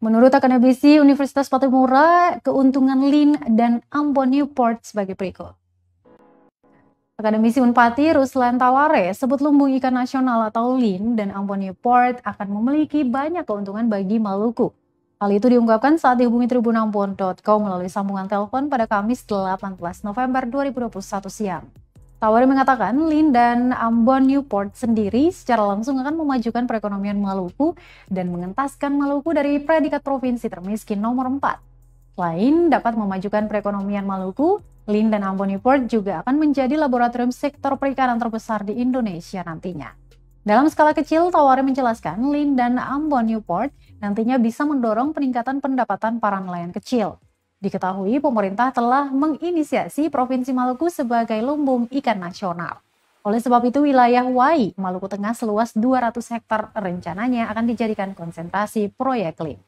Menurut akademisi Universitas Patimura, keuntungan Lin dan Ambon Newport sebagai berikut. Akademisi Unpati Ruslan Taware sebut lumbung ikan nasional atau Lin dan Ambon Newport akan memiliki banyak keuntungan bagi Maluku. Hal itu diungkapkan saat dihubungi tribunambon.com melalui sambungan telepon pada Kamis 18 November 2021 siang. Tawari mengatakan Lin dan Ambon Newport sendiri secara langsung akan memajukan perekonomian Maluku dan mengentaskan Maluku dari predikat provinsi termiskin nomor 4. Selain dapat memajukan perekonomian Maluku, Lin dan Ambon Newport juga akan menjadi laboratorium sektor perikanan terbesar di Indonesia nantinya. Dalam skala kecil, Tawari menjelaskan Lin dan Ambon Newport nantinya bisa mendorong peningkatan pendapatan para nelayan kecil. Diketahui pemerintah telah menginisiasi Provinsi Maluku sebagai lumbung ikan nasional. Oleh sebab itu wilayah Wai, Maluku Tengah seluas 200 hektar rencananya akan dijadikan konsentrasi proyek Lin.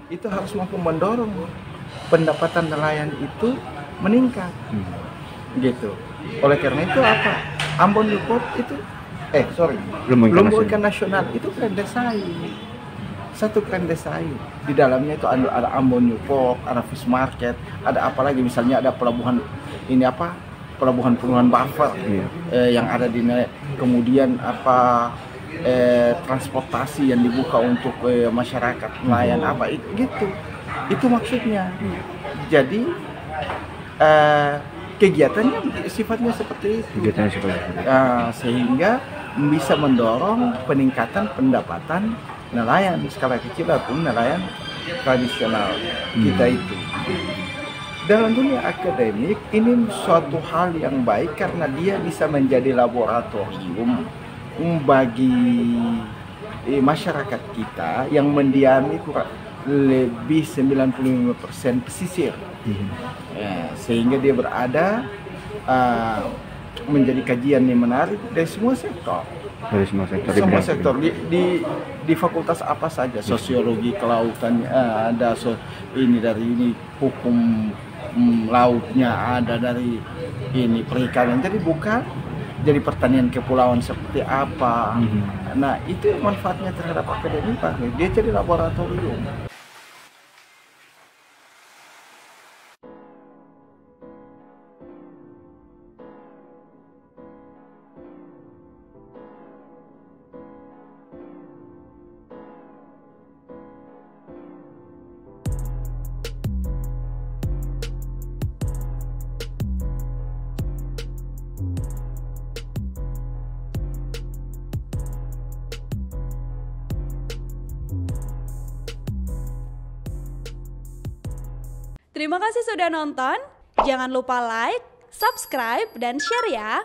Itu harus mampu mendorong pendapatan nelayan itu meningkat, gitu. Oleh karena itu apa? Ambon Newport itu lumbung ikan nasional itu keren desai. Satu keren desai. Di dalamnya itu ada Ambon Newport, ada fish market, ada apa lagi misalnya ada pelabuhan pelabuhan buffer yang ada di kemudian transportasi yang dibuka untuk masyarakat nelayan gitu. Itu maksudnya. Jadi kegiatannya sifatnya seperti itu. Sehingga bisa mendorong peningkatan pendapatan nelayan skala kecil ataupun nelayan tradisional kita itu. Dalam dunia akademik ini suatu hal yang baik karena dia bisa menjadi laboratorium bagi masyarakat kita yang mendiami kurang lebih 95% pesisir. Sehingga dia berada menjadi kajian yang menarik dari semua sektor. Semua sektor di fakultas apa saja, sosiologi kelautan ada, dari hukum lautnya ada, dari perikanan. Jadi bukan jadi pertanian kepulauan seperti apa. Nah, itu manfaatnya terhadap akademik, dia jadi laboratorium. Terima kasih sudah nonton. Jangan lupa like, subscribe, dan share ya.